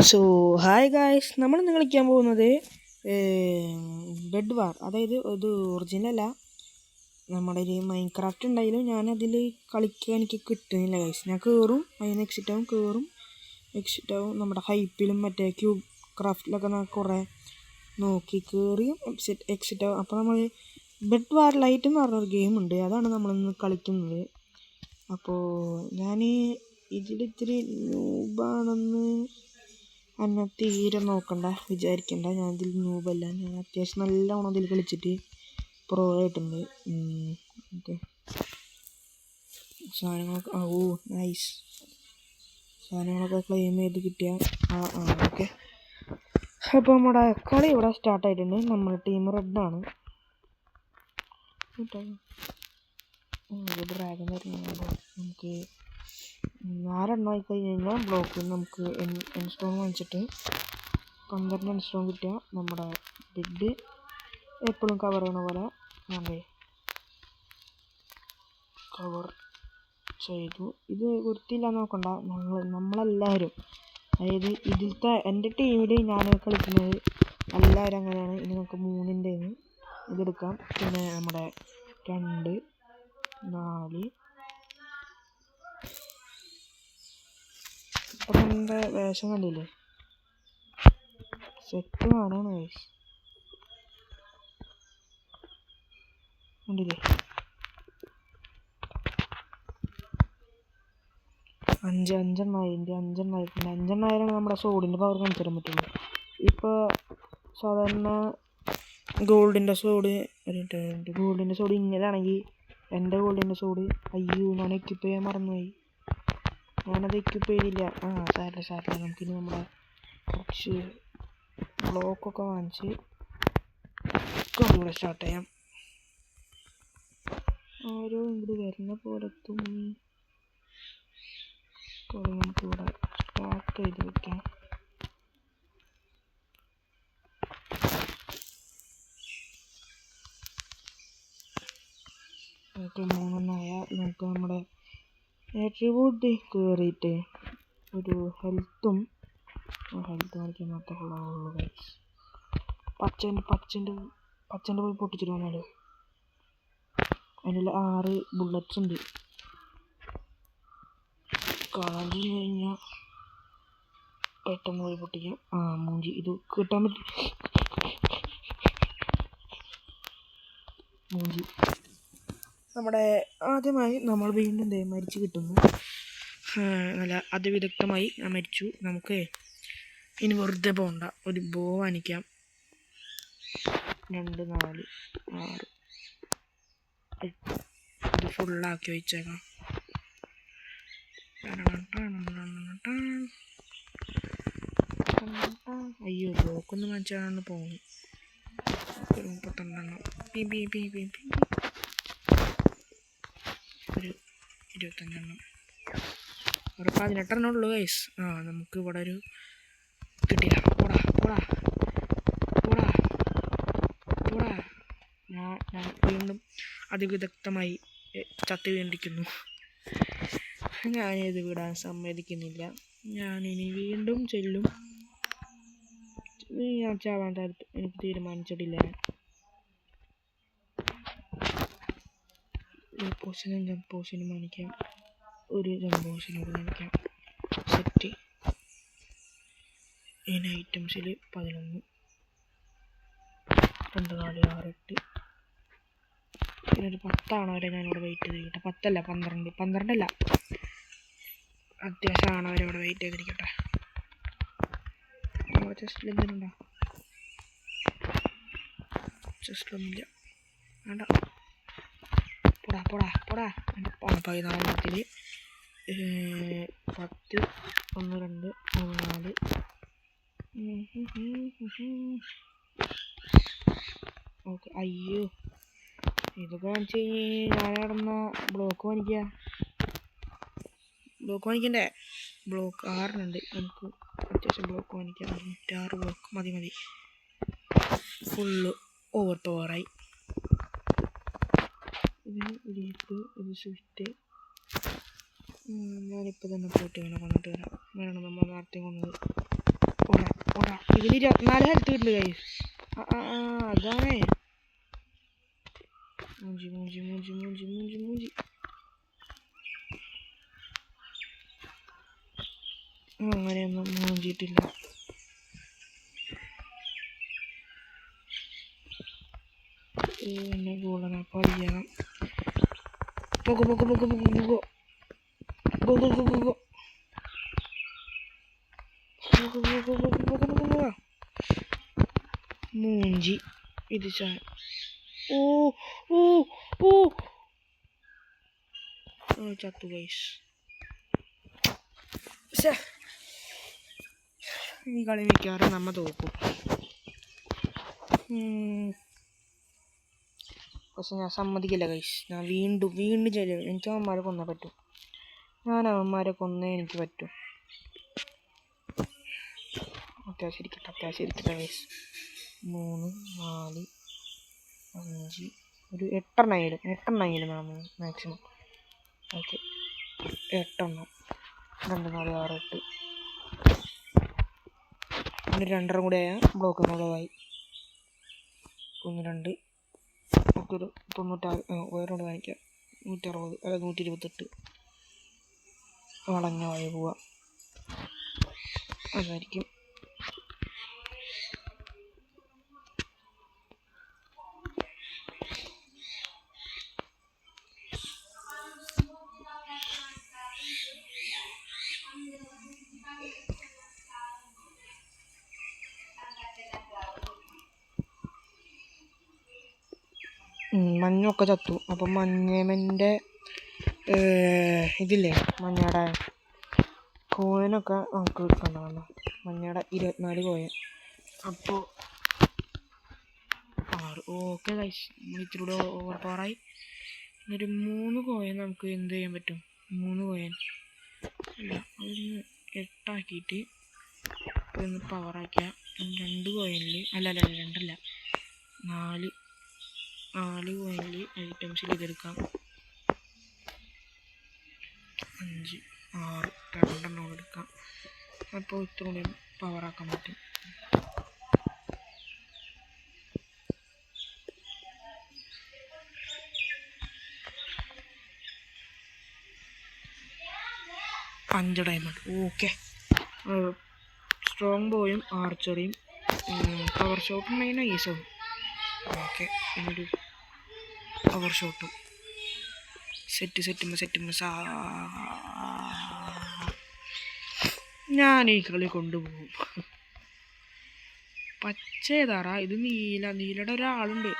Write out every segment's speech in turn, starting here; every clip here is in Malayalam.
സോ ഹായ് ഗായ്സ്, നമ്മളിന്ന് കളിക്കാൻ പോകുന്നത് ബെഡ് വാർ. അതായത് ഇത് ഒറിജിനലല്ല, നമ്മുടെ ഒരു മൈൻക്രാഫ്റ്റ് ഉണ്ടായാലും ഞാനതിൽ കളിക്കാൻ എനിക്ക് കിട്ടുന്നില്ല ഗൈസ്. ഞാൻ കയറും, അതിന് എക്സിറ്റ് ആവും. നമ്മുടെ ഹൈപ്പിലും മറ്റേ ക്യൂബ് ക്രാഫ്റ്റിലൊക്കെ കുറേ നോക്കി കയറിയും എക്സിറ്റ് ആവും. അപ്പോൾ നമ്മൾ ബെഡ് വാർ ലൈറ്റ് എന്ന് പറഞ്ഞൊരു ഗെയിമുണ്ട്, അതാണ് നമ്മളിന്ന് കളിക്കുന്നത്. അപ്പോൾ ഞാൻ ഇതിലിത്തിരി നൂബാണെന്ന് എന്നെ തീരെ നോക്കണ്ട, വിചാരിക്കണ്ട. ഞാനിതിൽ നൂബല്ല, ഞാൻ അത്യാവശ്യം നല്ലവണ്ണം ഇതിൽ കളിച്ചിട്ട് പ്രോ ആയിട്ടുണ്ട്. ഓക്കെ, സാധനങ്ങളൊക്കെ നൈസ്, സാധനങ്ങളൊക്കെ ക്ലെയിം ചെയ്ത് കിട്ടിയ ഓക്കെ. അപ്പോൾ നമ്മുടെ കളി ഇവിടെ സ്റ്റാർട്ടായിട്ടുണ്ട്. നമ്മുടെ ടീം റെഡാണ്. ഡ്രാഗൺ വരുന്നുണ്ടോ? നമുക്ക് 4 എണ്ണം ആയി കഴിഞ്ഞ് കഴിഞ്ഞാൽ ബ്ലോക്കിൽ നമുക്ക് എൻസ്റ്റോൺ വാങ്ങിച്ചിട്ട് 12 എൻസ്റ്റോൺ കിട്ടിയാൽ നമ്മുടെ ബെഡ് എപ്പോഴും കവർ ചെയ്യണ പോലെ കവർ ചെയ്തു. ഇത് വൃത്തിയില്ല നോക്കണ്ട, നമ്മളെല്ലാവരും, അതായത് ഇതിലത്തെ എൻ്റെ ടീമിൽ ഞാൻ കളിക്കുന്നത് എല്ലാവരും അങ്ങനെയാണ്. ഇനി നമുക്ക് 3ൻ്റെ ഇതെടുക്കാം. പിന്നെ നമ്മുടെ 2, 4 അപ്പം എൻ്റെ വേഷം കണ്ടില്ലേ, സെറ്റ് കാണാണ് ഗൈസ്. കണ്ടില്ലേ, 5 എണ്ണമായി. എൻ്റെ 5 എണ്ണമായി. പിന്നെ 5 എണ്ണായാലാണ് നമ്മുടെ സോഡിൻ്റെ പവർ കാണിച്ചു തരാൻ പറ്റുള്ളൂ. ഇപ്പോൾ സാധാരണ ഗോൾഡിൻ്റെ സോഡ് ഇങ്ങനെയാണെങ്കിൽ എൻ്റെ ഗോൾഡിൻ്റെ സോഡ് ഞാൻ എക്യുപ്പ് ചെയ്യാൻ മറന്നുപോയി. ഞാനത് എക്യുപ്പ് ചെയ്തില്ല. സാരില്ല. നമുക്കിനി നമ്മുടെ കുറച്ച് ബ്ലോക്കൊക്കെ വാങ്ങിച്ച് കളികൂടെ സ്റ്റാർട്ട് ചെയ്യാം. ഓരോ ഇങ്ങോട്ട് വരുന്ന പോലെ തുണി കളി നമുക്കിവിടെ സ്റ്റാർട്ട് ചെയ്ത് വെക്കാം. നമുക്ക് 3 നമുക്ക് നമ്മുടെ ആട്രിബ്യൂട്ട് കയറിയിട്ട് ഒരു ഹെൽത്ത് കാണിക്കാൻ മാത്രമേ ഉള്ളൂ ഗൈസ്. പച്ചൻ്റെ പോയി പൊട്ടിച്ചിട്ട് വന്നാലോ. അതിൽ 6 ബുള്ളറ്റ്സ് ഉണ്ട്. കളഞ്ഞു കഴിഞ്ഞാൽ പെട്ടെന്ന് പോയി പൊട്ടിക്കാം. മൂഞ്ചി, ഇത് കിട്ടാൻ പറ്റും. മൂഞ്ചി. നമ്മുടെ ആദ്യമായി നമ്മൾ വീണ്ടും മരിച്ചു കിട്ടുന്നു. നല്ല അതിവിദഗ്ധമായി ഞാൻ മരിച്ചു. നമുക്ക് ഇനി വെറുതെ പോകണ്ട, ഒരു ബോ വാങ്ങിക്കാം. 2, 4, 6 ഇത് ഫുള്ളാക്കി വെച്ചേക്കാം. അയ്യോ, ബ്ലോക്കൊന്നും വാങ്ങിച്ചാണ് പോകുന്നു. 32 എണ്ണം, ഒരു 25 എണ്ണം, ഒരു 18 എണ്ണം ഉള്ളൂ ഗൈസ്. നമുക്ക് ഇവിടെ ഒരു കിട്ടില്ല. പോടാ. ഞാൻ വീണ്ടും അതിവിദഗ്ധമായി ചത്ത് വീണ്ടിരിക്കുന്നു. ഞാനിത് വിടാൻ സമ്മതിക്കുന്നില്ല. ഞാനിനി വീണ്ടും ചെല്ലും. ഞാൻ ചാവാൻ എനിക്ക് തീരുമാനിച്ചിട്ടില്ല. ജംപോഷനും കാണിക്കാം, ഒരു ജംപോഷനോട് കാണിക്കാം. സെറ്റ്. ഇതിന് ഐറ്റംസിൽ 11, 2, 4, 6, 8, പിന്നെ ഒരു 10 വരെ ഞാനിവിടെ വെയിറ്റ് ചെയ്തിരിക്കട്ടെ. 10 അല്ല, 12 അല്ല, അത്യാവശ്യം വരെ ഇവിടെ വെയിറ്റ് ചെയ്തിരിക്കട്ടെ. ചെസ്റ്റിൽ എന്തിനുണ്ടോ? ചെസ്റ്റിലൊന്നുമില്ല, വേണ്ട. പോടാ. എൻ്റെ 14 10, 1, 2, 3, 4. ഓക്കെ. അയ്യോ, ഇതൊക്കെ കാണിച്ച് ഞാൻ കിടന്ന ബ്ലോക്ക് വാങ്ങിക്കണ്ടേ? ബ്ലോക്ക് 6 ഉണ്ട്. നമുക്ക് അത്യാവശ്യം ബ്ലോക്ക് വാങ്ങിക്കാം. 6 ബ്ലോക്ക് മതി. ഫുള്ള് ഓവർ പവറായി. ഇത് സ്വിഫ്റ്റ്. ഞാനിപ്പോൾ തന്നെ പോയിട്ട് ഇങ്ങനെ കൊണ്ടിട്ട് വരാം. നമ്മൾ നേരത്തെ കൊന്നത് ഓടാ ഓടാ. ഇതിന് 24 ഹെൽത്ത് കിട്ടുന്നുണ്ട് ഗൈസ്. അതാണേ. മൂഞ്ചി മൂഞ്ചി മൂഞ്ചി മൂഞ്ചി മൂഞ്ചി മൂഞ്ചി. അങ്ങനെയൊന്നും മൂഞ്ചിയിട്ടില്ല. എന്നെ ഗോളാണ് പഠിക്കണം. പോകോ പോകോ പോകോ പോകോ പോകോ go go go go go. മൂഞ്ചി ഇത് ഓ ഓ ഓ ചത്തു ഗൈസ്. ഈ കളി മിക്കവാറും നമ്മ തോക്കും. പക്ഷെ ഞാൻ സമ്മതിക്കില്ല ഗൈസ്. ഞാൻ വീണ്ടും ചെയ്യും. എനിക്ക് അവന്മാരെ കൊന്നേ പറ്റും. ഞാൻ അവന്മാരെ കൊന്നേ എനിക്ക് പറ്റും. അത്യാവശ്യം ഇരിക്കട്ടെ ഗൈസ്. 3 4 5 ഒരു 8 മാക്സിമം. ഓക്കെ 8 2 4 6 8 പിന്നെ 2 കൂടെ ആയാൽ ബ്ലോക്ക് എന്നുള്ളതായി. 1 2 നമുക്കൊരു 96 വേറോട് കാണിക്കാം. 160 അല്ല 128 വളഞ്ഞ വായ പോവാം. അതായിരിക്കും. മഞ്ഞൊക്കെ ചത്തു. അപ്പം മഞ്ഞേമൻ്റെ ഇതില്ലേ മഞ്ഞയുടെ കോയിനൊക്കെ നമുക്ക് എടുക്കണ്ടാവല്ലോ. മഞ്ഞയുടെ 24 കോയിൻ. അപ്പോൾ 6. ഓക്കെ ഗൈസ്, നമ്മൾ ഇത്തിരി കൂടെ ഓവർ പവറായി. ഒരു 3 കോയിൻ നമുക്ക് എന്ത് ചെയ്യാൻ പറ്റും? 3 കോയിൻ അല്ല, അതൊന്ന് 8 ആക്കിയിട്ട് ഇതൊന്ന് പവറാക്കിയാൽ 2 കോയിനിൽ അല്ല 2 അല്ല 4 കോയിനിൽ ഐറ്റംസിൽ ഇതെടുക്കാം. 5 6 2 എടുക്കാം. അപ്പോൾ ഇത്ര കൂടി പവറാക്കാൻ പറ്റും. $5 ഡയമണ്ട്. ഓക്കെ, സ്ട്രോങ് ബോയും ആർച്ചറിയും പവർ ഷോട്ടും മെയിൻ ഈസാവും. ഓക്കെ, പിന്നൊരു പവർ ഷോട്ടും സെറ്റുമ്പോൾ ഞാൻ ഈ കളി കൊണ്ടുപോകും. പച്ച ഏതാറാ ഇത്? നീലയുടെ ഒരാളുണ്ട്.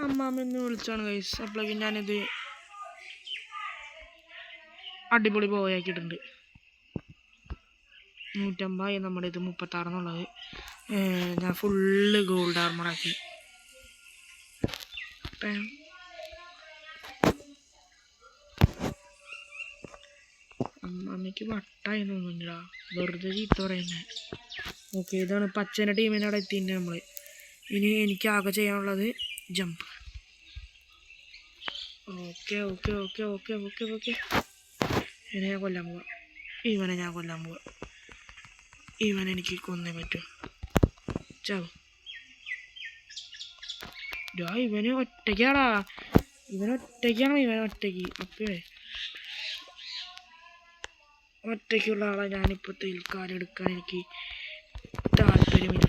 അമ്മാമെന്ന് വിളിച്ചാണ് ഗൈസ്. അപ്പോഴേക്കും ഞാനിത് അടിപൊളി പോയാക്കിയിട്ടുണ്ട്. 150 നമ്മുടെ ഇത് 36 എന്നുള്ളത്. ഞാൻ ഫുള്ള് ഗോൾഡ് ആർമറാക്കി. അമ്മയ്ക്ക് വട്ടായി തോന്നുന്നില്ല, വെറുതെ ചീത്ത പറയുന്നത്. ഓക്കെ, ഇതാണ് പച്ചേൻ്റെ ടീമിൻ്റെ അവിടെ എത്തിയിട്ട് നമ്മൾ. ഇനി എനിക്ക് ആകെ ചെയ്യാനുള്ളത് jump. Okay okay okay okay okay okay ഇവനെ ഞാൻ കൊല്ലാൻ പോവാ. ഇവനെ എനിക്ക് കൊന്നേ പറ്റൂ. ചാവും. ഇവന് ഒറ്റയ്ക്കാണ്. ഇവൻ ഒറ്റയ്ക്ക്. അപ്പേ ഒറ്റയ്ക്കുള്ള ആളെ ഞാനിപ്പോൾ തൽക്കാലം എടുക്കാൻ എനിക്ക് താല്പര്യമില്ല.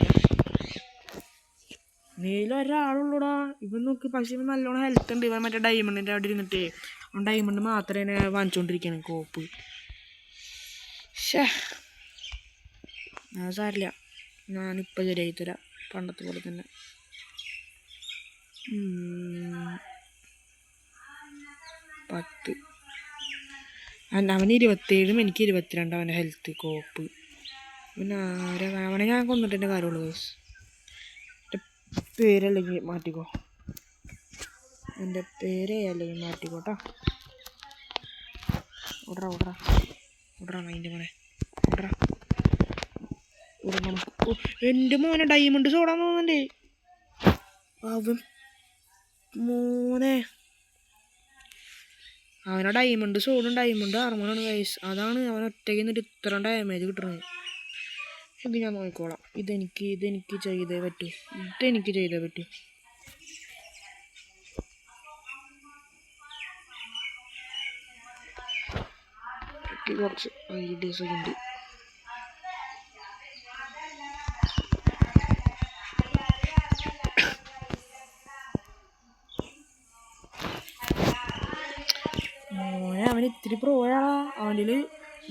നീല ഒരാളുള്ളൂടാ. ഇവൻ നോക്ക്, പക്ഷേ ഇവൻ നല്ലോണം ഹെൽത്ത് ഉണ്ട്. ഇവൻ മറ്റേ ഡയമണ്ടിൻ്റെ അവിടെ ഇരുന്നിട്ടേ ഡയമണ്ട് മാത്രമേ വാങ്ങിച്ചുകൊണ്ടിരിക്കുകയാണ് കോപ്പ്. സാരില്ല, ഞാനിപ്പോൾ ശരിയായി തരാം, പണ്ടത്തെ പോലെ തന്നെ. അവന് 27, എനിക്ക് 22 അവൻ്റെ ഹെൽത്ത് കോപ്പ്. പിന്നെ അവനെ ഞാൻ കൊന്നിട്ടെൻ്റെ കാര്യമുള്ളൂ ഗൈസ്. എൻ്റെ പേരല്ലെങ്കിൽ മാറ്റിക്കോ, എൻ്റെ പേരേ അല്ലെങ്കിൽ മാറ്റിക്കോട്ടാ. ഓടറാ മൈൻ്റെ മോനെ, ഓടറാ. എൻ്റെ മോനെ ഡയമണ്ട് സോടാൻ തോന്നുന്നുണ്ട് അവൻ. മോനെ അവനെ ഡയമണ്ട് സോഡും ഡയമണ്ട് ആർമറാണ് ഗൈസ്. അതാണ് അവൻ ഒറ്റയ്ക്ക് നിന്നിട്ട് ഇത്ര ഡാമേജ് കിട്ടുന്നത്. ഇത് ഞാൻ നോക്കിക്കോളാം. ഇതെനിക്ക് ചെയ്തേ പറ്റൂ. കുറച്ച് ഐഡിയസ് ഒക്കെ ഉണ്ട്. അവൻ ഇത്തിരി പ്രോയാളാ. അവൻ്റെ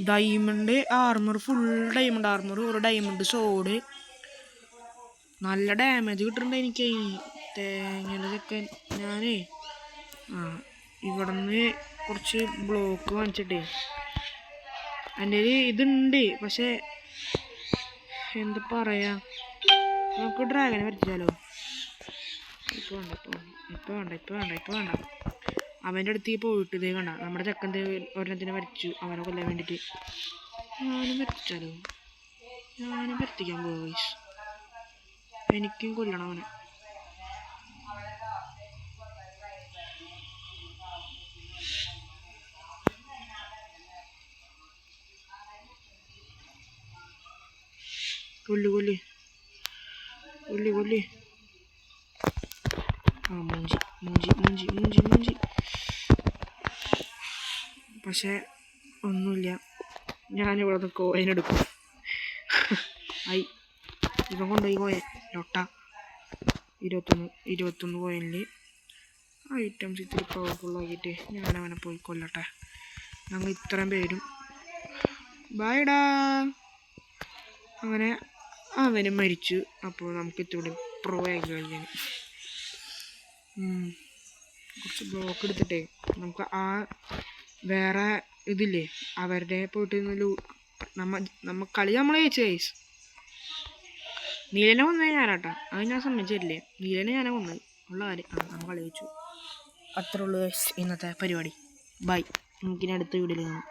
diamond armour, full diamond armour, ഒരു ഡയമണ്ട് സോഡ്, നല്ല ഡാമേജ് കിട്ടുന്നുണ്ട് എനിക്ക്. തേങ്ങയിലൊക്കെ ഞാനേ ഇവിടെ നിന്ന് കുറച്ച് ബ്ലോക്ക് വാങ്ങിച്ചിട്ടേ എൻ്റെ ഇതുണ്ട്. പക്ഷേ എന്താ പറയാ, നമുക്ക് ഡ്രാഗനെ വരച്ചാലോ? ഇപ്പൊ വേണ്ട. അവൻ്റെ അടുത്തേക്ക് പോയിട്ട് ഇതേ കണ്ട നമ്മുടെ ചെക്കൻ്റെ ഒരെണ്ണത്തിനെ വരച്ചു അവനെ കൊല്ലാൻ വേണ്ടിയിട്ട്. ഞാനും വരത്തിക്കാൻ പോവാ. എനിക്കും കൊല്ലണം അവനെ. കൊല്ലി മൂഞ്ചി. പക്ഷെ ഒന്നുമില്ല, ഞാനിവിടെ നിന്ന് കോയിനെടുക്കും. ഇവൻ കൊണ്ടുപോയി കോയൻ ലൊട്ട 21 കോയിനിൽ ഐറ്റംസ് ഇത്തിരി പവർഫുള്ളാക്കിയിട്ട് ഞാനവനെ പോയി കൊല്ലട്ടെ. ഞങ്ങൾ ഇത്രയും പേരും ബായടാ. അങ്ങനെ അവനും മരിച്ചു. അപ്പോൾ നമുക്ക് ഇത്തിരി പ്രോ ആയി കളിക്കാൻ കുറച്ച് ബ്ലോക്ക് എടുത്തിട്ടേ നമുക്ക് ആ വേറെ ഇതില്ലേ അവരുടെ പോയിട്ട് നമ്മ കളി നമ്മളെ ജയിച്ചു ഗൈസ്. നീലനെ കൊന്നത് ഞാനാട്ടാ, അത് ഞാൻ സമ്മതിച്ചില്ലേ. നീലനെ ഞാനാ കൊന്നത് ഉള്ള കാര്യം. നമ്മൾ കളി ജയിച്ചു. അത്രേ ഉള്ളൂ ഗൈസ് ഇന്നത്തെ പരിപാടി. ബൈ, നമുക്കിനി അടുത്ത വീഡിയോയിൽ കാണാം.